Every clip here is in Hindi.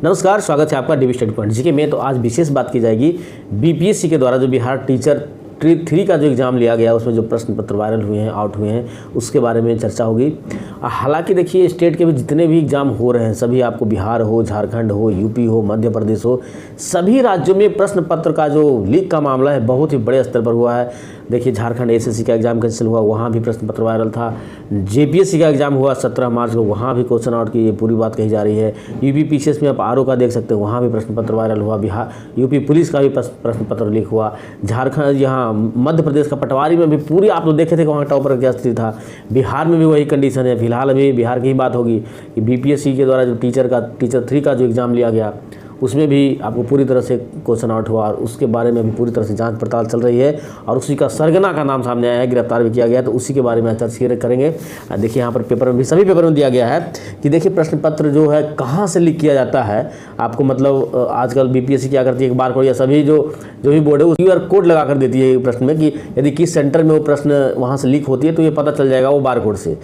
नमस्कार, स्वागत है आपका डीवी स्टडी पॉइंट जी के में। तो आज विशेष बात की जाएगी बीपीएससी के द्वारा जो बिहार टीचर 3 का जो एग्ज़ाम लिया गया, उसमें जो प्रश्न पत्र वायरल हुए हैं, आउट हुए हैं, उसके बारे में चर्चा होगी। हालांकि देखिए, स्टेट के भी जितने भी एग्ज़ाम हो रहे हैं, सभी आपको बिहार हो, झारखंड हो, यूपी हो, मध्य प्रदेश हो, सभी राज्यों में प्रश्न पत्र का जो लीक का मामला है बहुत ही बड़े स्तर पर हुआ है। देखिए, झारखंड एसएससी का एग्ज़ाम कैंसिल हुआ, वहाँ भी प्रश्न पत्र वायरल था। जेपीएससी का एग्ज़ाम हुआ 17 मार्च को, वहाँ भी क्वेश्चन आउट की ये पूरी बात कही जा रही है। यूपी पीसीएस में आप आरओ का देख सकते हो, वहाँ भी प्रश्न पत्र वायरल हुआ। बिहार यूपी पुलिस का भी प्रश्न पत्र लीक हुआ। झारखंड, यहाँ मध्य प्रदेश का पटवारी में भी पूरी आप लोग देखे थे कि वहाँ टॉपर क्या स्थिति था। बिहार में भी वही कंडीशन है। फिलहाल अभी बिहार की ही बात होगी कि बीपीएससी के द्वारा जो टीचर 3 का जो एग्ज़ाम लिया गया, उसमें भी आपको पूरी तरह से क्वेश्चन आउट हुआ और उसके बारे में भी पूरी तरह से जांच पड़ताल चल रही है और उसी का सरगना का नाम सामने आया है, गिरफ्तार भी किया गया है। तो उसी के बारे में चर्चा करेंगे। देखिए, यहाँ पर पेपर में भी, सभी पेपर में दिया गया है कि देखिए प्रश्न पत्र जो है कहाँ से लीक किया जाता है। आपको मतलब आजकल बीपीएससी क्या करती है, एक बार कोड या सभी जो भी बोर्ड है उस QR कोड लगा कर देती है प्रश्न में कि यदि किस सेंटर में वो प्रश्न वहाँ से लीक होती है तो ये पता चल जाएगा वो बार कोड से।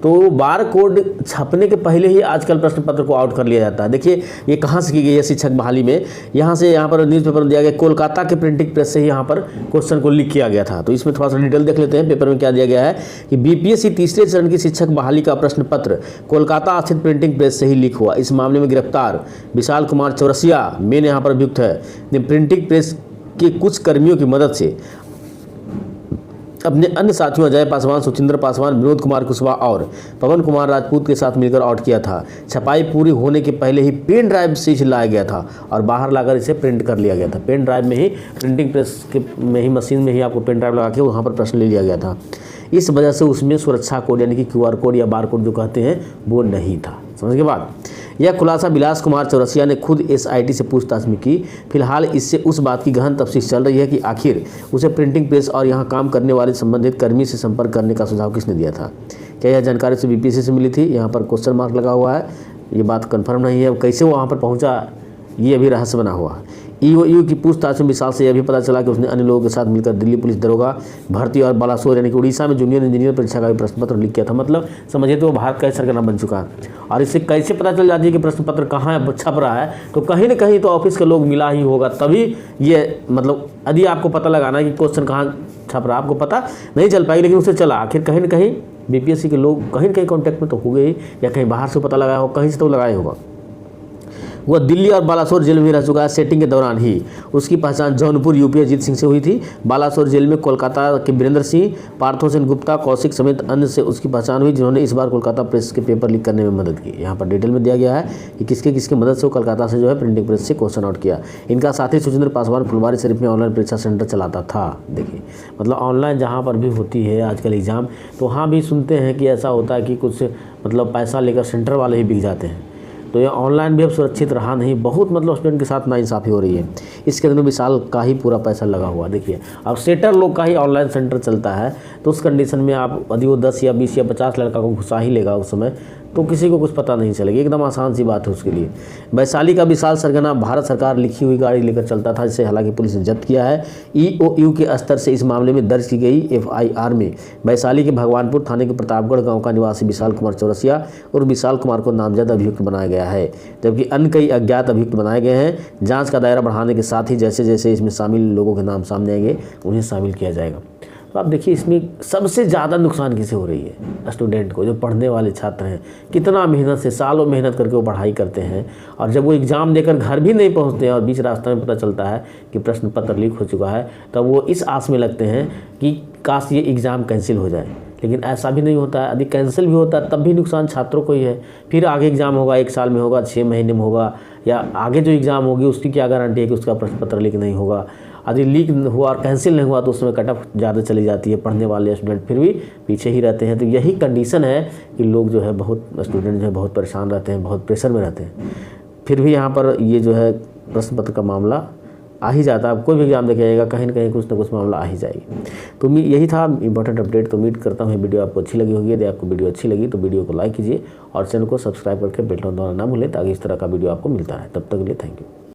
तो बार कोड छपने के पहले ही आजकल प्रश्न पत्र को आउट कर लिया जाता है। देखिए, ये कहाँ से की गई है शिक्षक बहाली में। यहाँ पर न्यूज़पेपर में दिया गया, कोलकाता के प्रिंटिंग प्रेस से ही यहाँ पर क्वेश्चन को लीक किया गया था। तो इसमें थोड़ा सा डिटेल देख लेते हैं। पेपर में क्या दिया गया है कि बीपीएससी तीसरे चरण की शिक्षक बहाली का प्रश्न पत्र कोलकाता स्थित प्रिंटिंग प्रेस से ही लीक हुआ। इस मामले में गिरफ्तार विशाल कुमार चौरसिया मेन यहाँ पर अभियुक्त है। प्रिंटिंग प्रेस के कुछ कर्मियों की मदद से अपने अन्य साथियों अजय पासवान, सुचिंद्र पासवान, विनोद कुमार कुशवाहा और पवन कुमार राजपूत के साथ मिलकर आउट किया था। छपाई पूरी होने के पहले ही पेन ड्राइव से इसे लाया गया था और बाहर लाकर इसे प्रिंट कर लिया गया था। पेन ड्राइव में ही, प्रिंटिंग प्रेस के में ही, मशीन में ही आपको पेन ड्राइव लगा के वहाँ पर प्रश्न ले लिया गया था। इस वजह से उसमें सुरक्षा कोड यानी कि QR कोड या बार कोड जो कहते हैं वो नहीं था। समझ के बाद यह खुलासा विलास कुमार चौरसिया ने खुद SIT से पूछताछ में की। फिलहाल इससे उस बात की गहन तफ्तीश चल रही है कि आखिर उसे प्रिंटिंग प्रेस और यहाँ काम करने वाले संबंधित कर्मी से संपर्क करने का सुझाव किसने दिया था। क्या यह जानकारी से बीपीएससी से मिली थी? यहाँ पर क्वेश्चन मार्क लगा हुआ है, ये बात कन्फर्म नहीं है। कैसे वो वहाँ पर पहुँचा, ये अभी रहस्य बना हुआ है। EOU की पूछताछ में विशाल से यह भी पता चला कि उसने अन्य लोगों के साथ मिलकर दिल्ली पुलिस दरोगा भर्ती और बालासोर यानी कि उड़ीसा में जूनियर इंजीनियर परीक्षा का भी प्रश्न पत्र लीक किया था। मतलब समझिए तो वो भारत का सरगना बन चुका है। और इससे कैसे पता चल जाती है कि प्रश्न पत्र कहाँ छप रहा है, तो कहीं ना कहीं तो ऑफिस के लोग मिला ही होगा, तभी ये मतलब यदि आपको पता लगाना है कि क्वेश्चन कहाँ छप रहा है, आपको पता नहीं चल पाएगी, लेकिन उससे चला आखिर कहीं ना कहीं बीपीएससी के लोग कहीं ना कहीं कॉन्टैक्ट में तो हो गए, या कहीं बाहर से पता लगाया हो, कहीं से तो लगाया होगा। वह दिल्ली और बालासोर जेल में रह चुका है। सेटिंग के दौरान ही उसकी पहचान जौनपुर यूपी अजीत सिंह से हुई थी। बालासोर जेल में कोलकाता के वीरेंद्र सिंह, पार्थो सेन गुप्ता, कौशिक समेत अन्य से उसकी पहचान हुई, जिन्होंने इस बार कोलकाता प्रेस के पेपर लीक करने में मदद की। यहाँ पर डिटेल में दिया गया है कि किसके किसके मदद से वो कोलकाता से जो है प्रिंटिंग प्रेस से क्वेश्चन आउट किया। इनका साथी सुचिंद्र पासवान फुलवारी शरीफ में ऑनलाइन परीक्षा सेंटर चलाता था। देखिए, मतलब ऑनलाइन जहाँ पर भी होती है आजकल एग्ज़ाम, तो वहाँ भी सुनते हैं कि ऐसा होता है कि कुछ मतलब पैसा लेकर सेंटर वाले ही बिक जाते हैं। तो ये ऑनलाइन भी अब सुरक्षित रहा नहीं, बहुत मतलब स्टूडेंट के साथ नाइंसाफ़ी हो रही है। इसके अंदर विशाल का ही पूरा पैसा लगा हुआ। देखिए, अब सेटर लोग का ही ऑनलाइन सेंटर चलता है, तो उस कंडीशन में आप यदि वो 10 या 20 या 50 लड़का को घुसा ही लेगा उस समय, तो किसी को कुछ पता नहीं चलेगी। एकदम आसान सी बात है उसके लिए। वैशाली का विशाल सरगना भारत सरकार लिखी हुई गाड़ी लेकर चलता था, जिसे हालांकि पुलिस ने जब्त किया है। EOU के स्तर से इस मामले में दर्ज की गई FIR में वैशाली के भगवानपुर थाने के प्रतापगढ़ गांव का निवासी विशाल कुमार चौरसिया और विशाल कुमार को नामजद अभियुक्त बनाया गया है, जबकि अन्य कई अज्ञात अभियुक्त बनाए गए हैं। जाँच का दायरा बढ़ाने के साथ ही जैसे जैसे इसमें शामिल लोगों के नाम सामने आएंगे उन्हें शामिल किया जाएगा। तो आप देखिए, इसमें सबसे ज़्यादा नुकसान किसे हो रही है? स्टूडेंट को, जो पढ़ने वाले छात्र हैं। कितना मेहनत से, सालों मेहनत करके वो पढ़ाई करते हैं, और जब वो एग्ज़ाम देकर घर भी नहीं पहुंचते हैं और बीच रास्ते में पता चलता है कि प्रश्न पत्र लीक हो चुका है, तब वो इस आस में लगते हैं कि काश ये एग्ज़ाम कैंसिल हो जाए। लेकिन ऐसा भी नहीं होता है। यदि कैंसिल भी होता है तब भी नुकसान छात्रों को ही है। फिर आगे एग्ज़ाम होगा, 1 साल में होगा, 6 महीने में होगा, या आगे जो एग्ज़ाम होगी उसकी क्या गारंटी है कि उसका प्रश्न पत्र लीक नहीं होगा। यदि लीक हुआ और कैंसिल नहीं हुआ तो उसमें कट ऑफ ज़्यादा चली जाती है। पढ़ने वाले स्टूडेंट फिर भी पीछे ही रहते हैं। तो यही कंडीशन है कि लोग जो है, बहुत स्टूडेंट जो है बहुत परेशान रहते हैं, बहुत प्रेशर में रहते हैं। फिर भी यहाँ पर ये जो है प्रश्न पत्र का मामला आ ही जाता है। आप कोई भी एग्जाम देखिएगा, कहीं ना कहीं कुछ ना कुछ मामला आ ही जाएगी। तो यही था इंपॉर्टेंट अपडेट। तो उम्मीद करता हूँ वीडियो आपको अच्छी लगी होगी। यदि आपको वीडियो अच्छी लगी तो वीडियो को लाइक कीजिए और चैनल को सब्सक्राइब करके बेल आइकन दबाना ना भूलें, ताकि इस तरह का वीडियो आपको मिलता रहे। तब तक के लिए थैंक यू।